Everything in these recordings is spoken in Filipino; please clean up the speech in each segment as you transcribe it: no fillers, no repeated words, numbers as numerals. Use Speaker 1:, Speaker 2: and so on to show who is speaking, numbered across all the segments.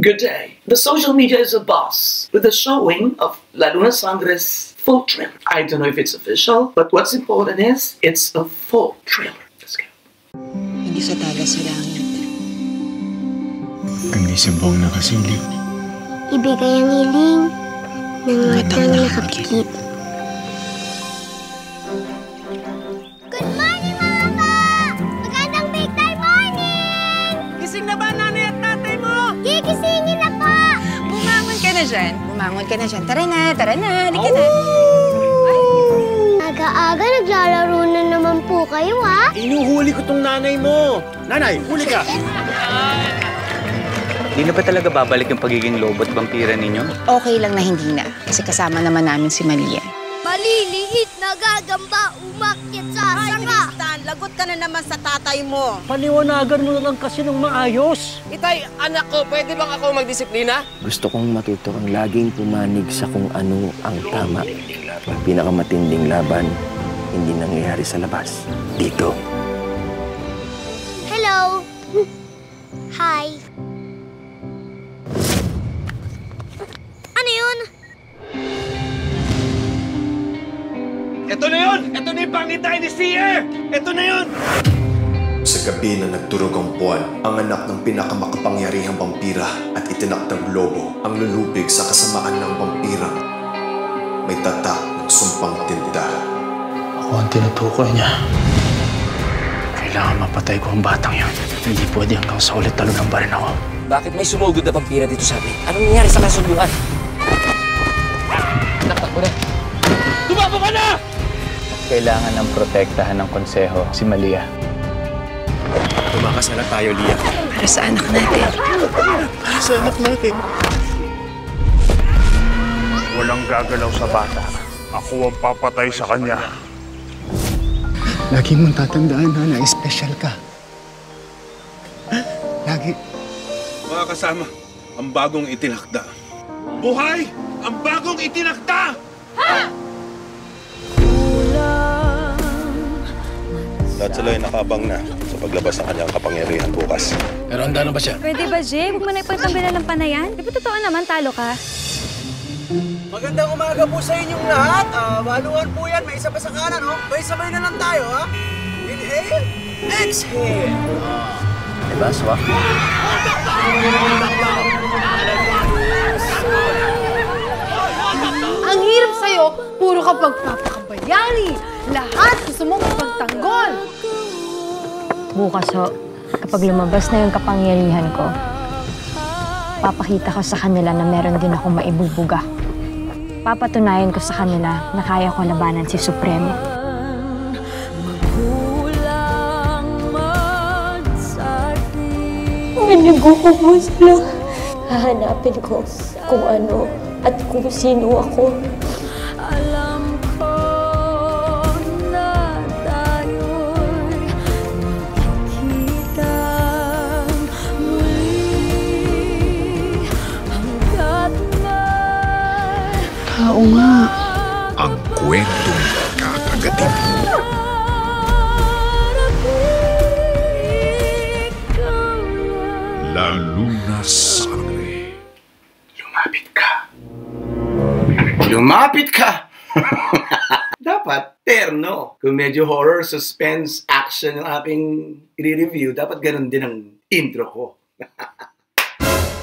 Speaker 1: Good day. The social media is a boss with the showing of La Luna Sangre's full trailer. I don't know if it's official, but what's important is it's a full trailer. Let's go.
Speaker 2: Hindi sa talas sa langit.
Speaker 3: Ang isang nakasilip.
Speaker 4: Ibigay ang hiling ng matang nakapikit. Good morning, Mama! Magandang big time morning!
Speaker 2: Gising na ba nanay at tatay mo?
Speaker 4: Gigisingin na po!
Speaker 2: Bumangon ka na dyan. Bumangon ka na dyan. Tara na. Halika na. Ay.
Speaker 4: Aga-aga naglalaro na naman po kayo, ha?
Speaker 5: Inuhuli ko tong nanay mo. Nanay, huli ka!
Speaker 6: Hindi na ba talaga babalik yung pagiging lobo at vampira ninyo?
Speaker 2: Okay lang na hindi na. Kasi kasama naman namin si Malia.
Speaker 4: Maliliit na gagamba umakyat sa sanga!
Speaker 2: Tristan, lagot ka na naman sa tatay mo.
Speaker 5: Paliwanagan mo na lang kasi ng maayos.
Speaker 7: Itay, anak ko, pwede bang ako magdisiplina?
Speaker 8: Gusto kong matuto kang laging pumanig sa kung ano ang tama. Ang pinakamatinding laban, hindi nangyayari sa labas. Dito.
Speaker 4: Hello! Hi! Ano yun?
Speaker 5: Ito na yun! Ito na yung pangitain ni Seer! Ito na yun!
Speaker 9: Sa gabi na nagturog ang buwan, ang anak ng pinakamakapangyarihang vampira at itinakdang lobo ang lulubig sa kasamaan ng vampira. May tatak ng sumpang tindahan.
Speaker 3: Ako ang tinutukoy niya. Kailangan mapatay ko ang batang yun. Hindi pwede hanggang sa ulit talunan pa rin ako.
Speaker 7: Bakit may sumugod na vampira dito sa amin? Anong nangyari sa kasunduan? Natakbo na! Tumabo ka na!
Speaker 6: Kailangan ng protektahan ng konseho si Malia.
Speaker 9: Tumakas na lang tayo, Lia.
Speaker 2: Para sa anak natin.
Speaker 3: Para sa anak natin.
Speaker 10: Walang gagalaw sa bata. Ako ang papatay sa kanya.
Speaker 3: Lagi mong tatandaan na espesyal ka. Lagi.
Speaker 10: Mga kasama, ang bagong itinakda. Buhay! Ang bagong itinakda!
Speaker 9: Lahat sila ay nakabang na sa paglabas ng kanyang kapangyarihan bukas.
Speaker 3: Pero handa na ba siya?
Speaker 11: Pwede ba, Jay? Huwag mo na ipagtambilan ng panayan. Di ba totoo naman, talo ka?
Speaker 5: Magandang umaga po sa inyong lahat. Baluan po yan. May isa pa sa kanan, oh. May sabay na lang tayo, ha? Inhale, exhale.
Speaker 6: Diba, swak?
Speaker 12: Ang hirap sa'yo, puro ka pagpapakabayani. Lahat gusto mong ipagtanggol.
Speaker 11: Bukas ho, kapag lumabas na yung kapangyarihan ko, papakita ko sa kanila na meron din akong maibubuga. Papatunayan ko sa kanila na kaya ko labanan si Supremo.
Speaker 4: Manigo ko po sila. Hahanapin ko kung ano at kung sino ako.
Speaker 11: Alam ko na tayo'y magkikitang muli hanggat may
Speaker 3: Tao nga.
Speaker 10: Ang kwentong kakagatin. La Luna Sangre.
Speaker 1: Lumapit ka. Lumapit ka! Dapat, terno. Kung medyo horror, suspense, action yung aking i-review, dapat ganun din ang intro ko.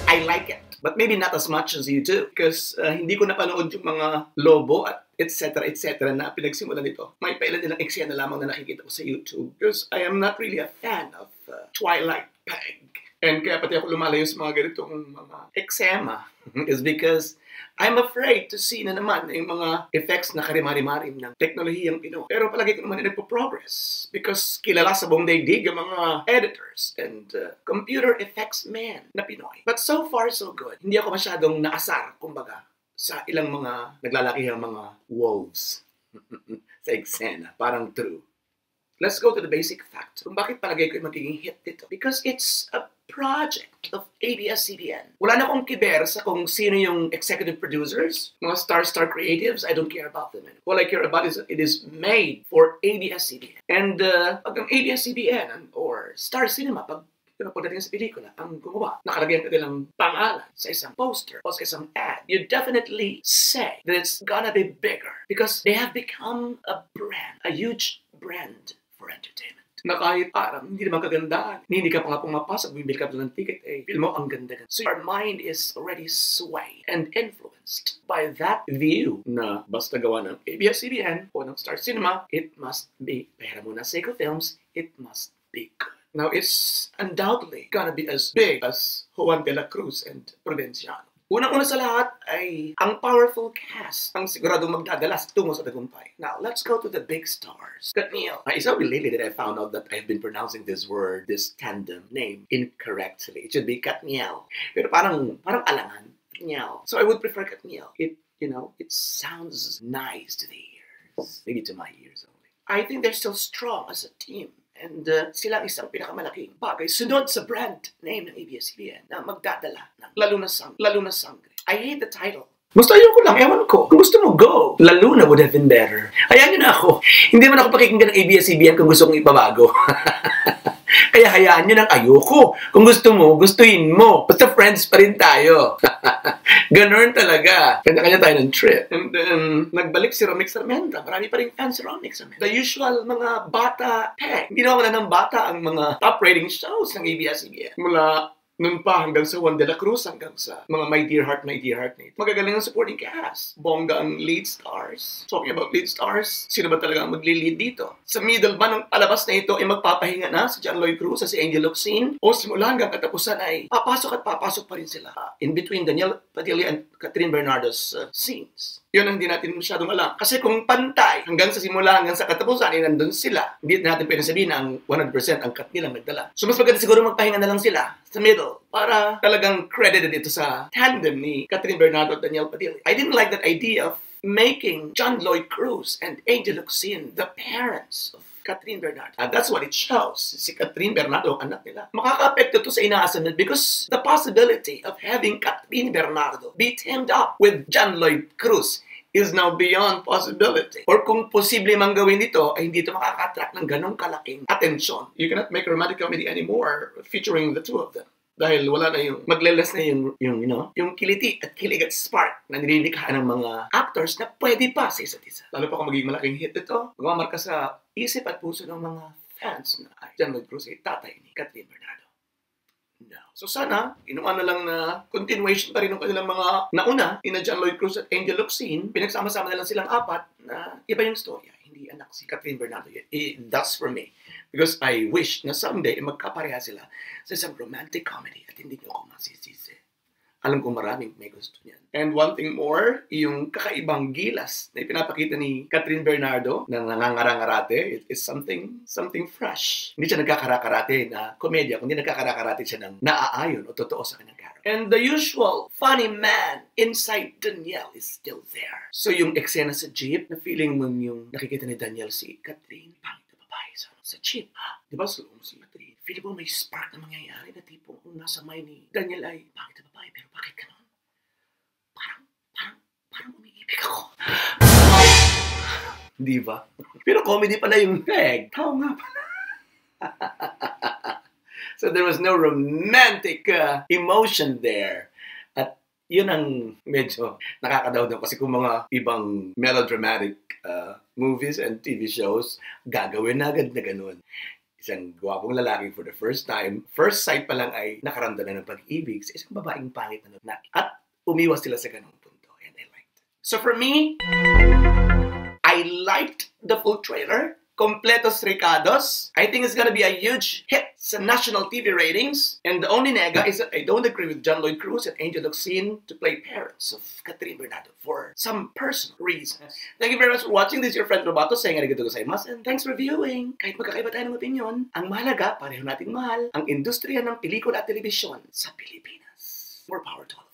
Speaker 1: I like it. But maybe not as much as you do. Because hindi ko napanood yung mga lobo at etc. na pinagsimulan nito. May pailan nilang eksena lamang na nakikita ko sa YouTube. Because I am not really a fan of Twilight Peg. And kaya pati ako lumalayo sa mga ganitong mga eksema is because I'm afraid to see na naman yung mga effects na karimari-marim ng teknolohiyang Pinoy. Pero palagi ko naman nagpo-progress because kilala sa buong daigdig ang mga editors and computer effects men na Pinoy. But so far, so good. Hindi ako masyadong naasar, kumbaga, sa ilang mga naglalakihang mga wolves sa eksena. Parang true. Let's go to the basic fact. Kung bakit palagay ko yung magiging hit dito? Because it's a project of ABS-CBN. Wala na akong kiber sa kung sino yung executive producers, mga star creatives. I don't care about them. All I care about is that it is made for ABS-CBN. And pag ang ABS-CBN or Star Cinema, pag Diba, pagdating sa pelikula, ang gumawa, nakalagay ang kanilang pangalan sa isang poster o sa isang ad, you definitely say that it's gonna be bigger because they have become a brand, a huge brand for entertainment. Na kahit parang hindi naman kagandaan, hindi ka pa nga pumapasok, bibili ka ng ticket, feel mo ang ganda. So your mind is already swayed and influenced by that view na basta gawa ng ABS-CBN o ng Star Cinema, it must be, pera mo na Seiko Films, it must be good. Now, it's undoubtedly gonna be as big as Juan de la Cruz and Provinciano. Unang-una sa lahat ay ang powerful cast ang siguradong magdadala tungo sa tagumpay. Now, let's go to the big stars. Katniel. It's only lately that I found out that I've been pronouncing this word, this tandem name, incorrectly. It should be Katniel. Pero parang alangan. Katniel. So I would prefer Katniel. It sounds nice to the ears. Maybe to my ears only. I think they're still strong as a team. And sila isang pinakamalaking bagay sunod sa brand name ng ABS-CBN na magdadala ng lalo na sangre. I hate the title. Basta ayoko lang, ewan ko. Kung gusto mo, go. La Luna would have been better. Hayaan nyo na ako. Hindi man ako pakikinggan ng ABS-CBN kung gusto kong ipabago. Kaya hayaan nyo ng ayoko. Kung gusto mo, gustuin mo. Basta friends pa rin tayo. Ganun talaga. Kanya-kanya tayo ng trip. And then, nagbalik si Romix Sarmenta. Marami pa rin fans si Romix Sarmenta. The usual mga bata peg. Hindi na wala ng bata ang mga top rating shows ng ABS-CBN. Mula noon pa hanggang sa Juan de la Cruz, hanggang sa mga My Dear Heart na ito. Magagaling ang supporting cast. Bongga ang lead stars. Talking about lead stars, sino ba talaga ang magli-lead dito? Sa middle ba ng palabas na ito ay magpapahinga na si John Lloyd Cruz at si Angel Locsin? O simula hanggang katapusan ay papasok pa rin sila in between Daniel Padilla and Catherine Bernardo's scenes. Yun ang hindi natin masyadong alam. Kasi kung pantay hanggang sa simula hanggang sa katapusan ay nandun sila, hindi natin pwede sabihin na ang 100% ang cut nilang nagdala. So mas maganda siguro magpahinga na lang sila sa middle para talagang credited ito sa tandem ni Catherine Bernardo at Daniel Padilla. I didn't like that idea of making John Lloyd Cruz and Angel Locsin the parents of Catherine Bernardo. And that's what it shows. Si Catherine Bernardo, anak nila. Makaka-apekto to sa inaasahan because the possibility of having Catherine Bernardo be teamed up with John Lloyd Cruz is now beyond possibility. Or kung posible mang gawin dito, ay hindi ito makaka-attract ng ganong kalaking atensyon. You cannot make a romantic comedy anymore featuring the two of them. Dahil wala na yung, magleles na yung kiliti at kilig at spark na nililikhaan ng mga actors na pwede pa sa isa't isa. Lalo pa kung magiging malaking hit ito, magmamarka sa isip at puso ng mga fans na John Lloyd Cruz ay tatay ni Catherine Bernardo. No. So sana, inuman na lang na continuation pa rin ng kanilang mga nauna, ina John Lloyd Cruz at Angel Locsin, pinagsama-sama na lang silang apat na iba yung storya. Hindi anak si Catherine Bernardo yet. That's for me. Because I wish na someday magkapareha sila sa isang romantic comedy at hindi nyo ako masisisi. Alam ko maraming may gusto niyan. And one thing more, yung kakaibang gilas na ipinapakita ni Catherine Bernardo na nangangarangarate, it is something fresh. Hindi siya nagkakarakarate na komedya, kundi nagkakarakarate siya ng naaayon o totoo sa kanyang character. And the usual funny man inside Danielle is still there. So yung eksena sa jeep, na feeling mo yung nakikita ni Danielle si Catherine, pangit na babae sa jeep. Di ba slow mo si Catherine? Feeling mo may spark na mangyayari na tipo kung nasa mind ni Danielle ay pangit na babae, pero bakit ka nun? Parang umiibig ako. Di ba? Pero comedy pala yung peg. Tao nga pala. So there was no romantic emotion there. At yun ang medyo nakakadaw daw kasi kung mga ibang melodramatic movies and TV shows, gagawin na agad na ganun. Isang gwapong lalaki for the first time, first sight pa lang ay nakaramdam na ng pag-ibig sa isang babaeng pangit na at umiwas sila sa ganung punto. And I liked it. So for me, I liked the full trailer. Completos Ricados. I think it's gonna be a huge hit sa national TV ratings. And the only nega is that I don't agree with John Lloyd Cruz and Angel Locsin to play parents of Catherine Bernardo for some personal reasons. Thank you very much for watching. This is your friend Robato saying arigato gozaimasu and thanks for viewing. Kahit magkakaiba tayo ng opinion, ang mahalaga, pareho nating mahal ang industriya ng pelikula at telebisyon sa Pilipinas. More power to all of us.